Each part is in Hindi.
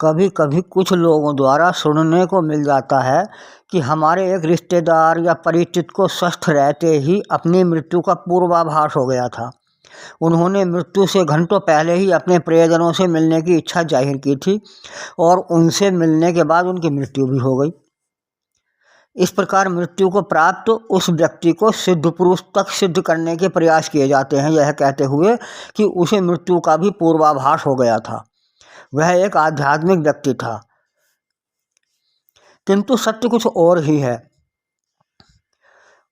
कभी कभी कुछ लोगों द्वारा सुनने को मिल जाता है कि हमारे एक रिश्तेदार या परिचित को स्वस्थ रहते ही अपनी मृत्यु का पूर्वाभास हो गया था। उन्होंने मृत्यु से घंटों पहले ही अपने प्रियजनों से मिलने की इच्छा जाहिर की थी और उनसे मिलने के बाद उनकी मृत्यु भी हो गई। इस प्रकार मृत्यु को प्राप्त उस व्यक्ति को सिद्ध पुरुष तक सिद्ध करने के प्रयास किए जाते हैं, यह कहते हुए कि उसे मृत्यु का भी पूर्वाभास हो गया था। वह एक आध्यात्मिक व्यक्ति था, किंतु सत्य कुछ और ही है।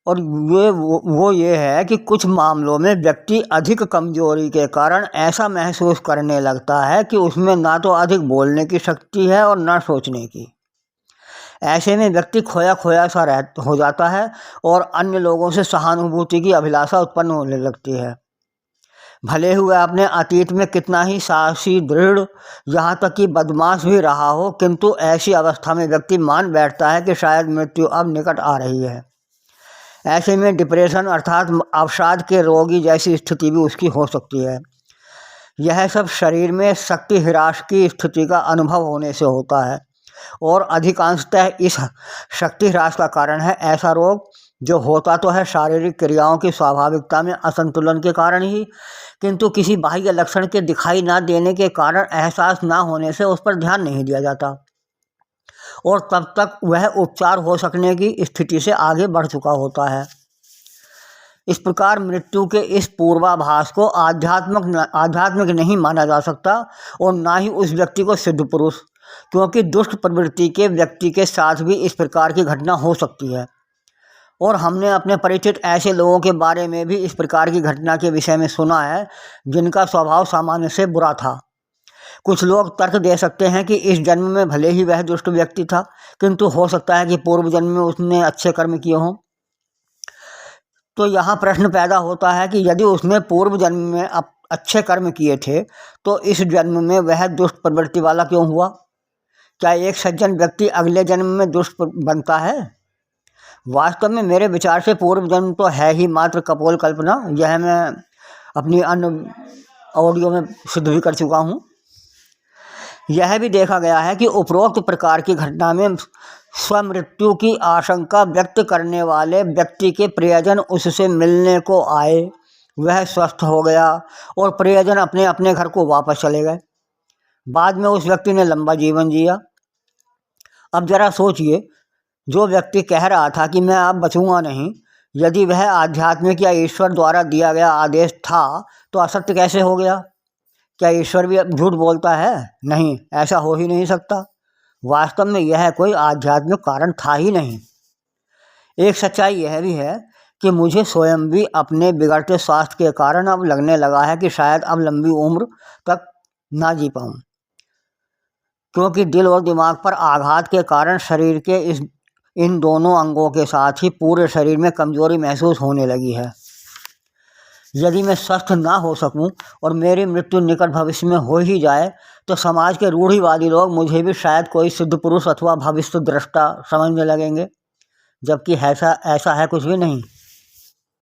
और ये है कि कुछ मामलों में व्यक्ति अधिक कमजोरी के कारण ऐसा महसूस करने लगता है कि उसमें ना तो अधिक बोलने की शक्ति है और ना सोचने की। ऐसे में व्यक्ति खोया खोया सा हो जाता है और अन्य लोगों से सहानुभूति की अभिलाषा उत्पन्न होने लगती है। भले हुए अपने अतीत में कितना ही साहसी, दृढ़, यहाँ तक कि बदमाश भी रहा हो, किंतु ऐसी अवस्था में व्यक्ति मान बैठता है कि शायद मृत्यु अब निकट आ रही है। ऐसे में डिप्रेशन अर्थात अवसाद के रोगी जैसी स्थिति भी उसकी हो सकती है। यह सब शरीर में शक्ति ह्रास की स्थिति का अनुभव होने से होता है और अधिकांशतः इस शक्ति ह्रास का कारण है ऐसा रोग जो होता तो है शारीरिक क्रियाओं की स्वाभाविकता में असंतुलन के कारण ही, किंतु किसी बाह्य लक्षण के दिखाई ना देने के कारण एहसास ना होने से उस पर ध्यान नहीं दिया जाता और तब तक वह उपचार हो सकने की स्थिति से आगे बढ़ चुका होता है। इस प्रकार मृत्यु के इस पूर्वाभास को आध्यात्मिक नहीं माना जा सकता और ना ही उस व्यक्ति को सिद्ध पुरुष, क्योंकि दुष्ट प्रवृत्ति के व्यक्ति के साथ भी इस प्रकार की घटना हो सकती है और हमने अपने परिचित ऐसे लोगों के बारे में भी इस प्रकार की घटना के विषय में सुना है जिनका स्वभाव सामान्य से बुरा था। कुछ लोग तर्क दे सकते हैं कि इस जन्म में भले ही वह दुष्ट व्यक्ति था, किंतु हो सकता है कि पूर्व जन्म में उसने अच्छे कर्म किए हों। तो यहाँ प्रश्न पैदा होता है कि यदि उसने पूर्व जन्म में अच्छे कर्म किए थे तो इस जन्म में वह दुष्ट प्रवृत्ति वाला क्यों हुआ? क्या एक सज्जन व्यक्ति अगले जन्म में दुष्ट बनता है? वास्तव में मेरे विचार से पूर्व जन्म तो है ही मात्र कपोल कल्पना। यह मैं अपनी अन्य ऑडियो में सिद्ध भी कर चुका हूँ। यह भी देखा गया है कि उपरोक्त प्रकार की घटना में स्वमृत्यु की आशंका व्यक्त करने वाले व्यक्ति के प्रियजन उससे मिलने को आए, वह स्वस्थ हो गया और प्रियजन अपने अपने घर को वापस चले गए। बाद में उस व्यक्ति ने लंबा जीवन जिया। अब जरा सोचिए, जो व्यक्ति कह रहा था कि मैं अब बचूंगा नहीं, यदि वह आध्यात्मिक या ईश्वर द्वारा दिया गया आदेश था तो असत्य कैसे हो गया? क्या ईश्वर भी झूठ बोलता है? नहीं, ऐसा हो ही नहीं सकता। वास्तव में यह कोई आध्यात्मिक कारण था ही नहीं। एक सच्चाई यह भी है कि मुझे स्वयं भी अपने बिगड़ते स्वास्थ्य के कारण अब लगने लगा है कि शायद अब लंबी उम्र तक ना जी पाऊँ, क्योंकि दिल और दिमाग पर आघात के कारण शरीर के इन दोनों अंगों के साथ ही पूरे शरीर में कमजोरी महसूस होने लगी है। यदि मैं स्वस्थ ना हो सकूं और मेरी मृत्यु निकट भविष्य में हो ही जाए तो समाज के रूढ़िवादी लोग मुझे भी शायद कोई सिद्ध पुरुष अथवा भविष्य दृष्टा समझने लगेंगे, जबकि ऐसा है कुछ भी नहीं।